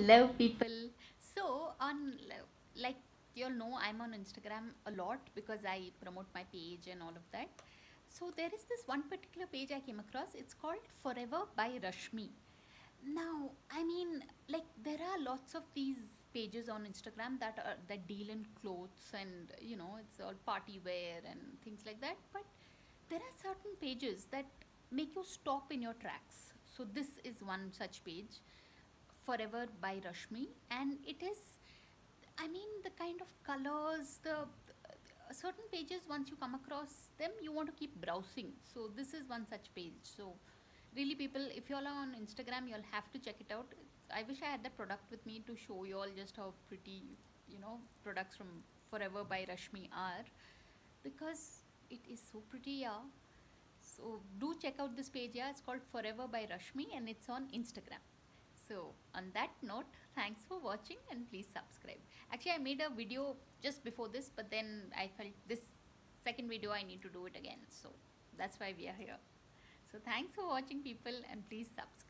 Hello, people. So, like you all know, I'm on Instagram a lot because I promote my page and all of that. So, there is this one particular page I came across. It's called Forever by Rashmi. Now, I mean, like there are lots of these pages on Instagram that deal in clothes and it's all party wear and things like that. But there are certain pages that make you stop in your tracks. So this is one such page, Forever by Rashmi, and it is, I mean, the kind of colors, the certain pages, once you come across them, you want to keep browsing. So this is one such page. So really, people, if you all are on Instagram, you'll have to check it out. I wish I had that product with me to show you all just how pretty, products from Forever by Rashmi are, because it is so pretty, yeah. So do check out this page, yeah. It's called Forever by Rashmi and it's on Instagram. So on that note, thanks for watching and please subscribe. Actually, I made a video just before this, but then I felt this second video I need to do it again. So that's why we are here. So thanks for watching, people, and please subscribe.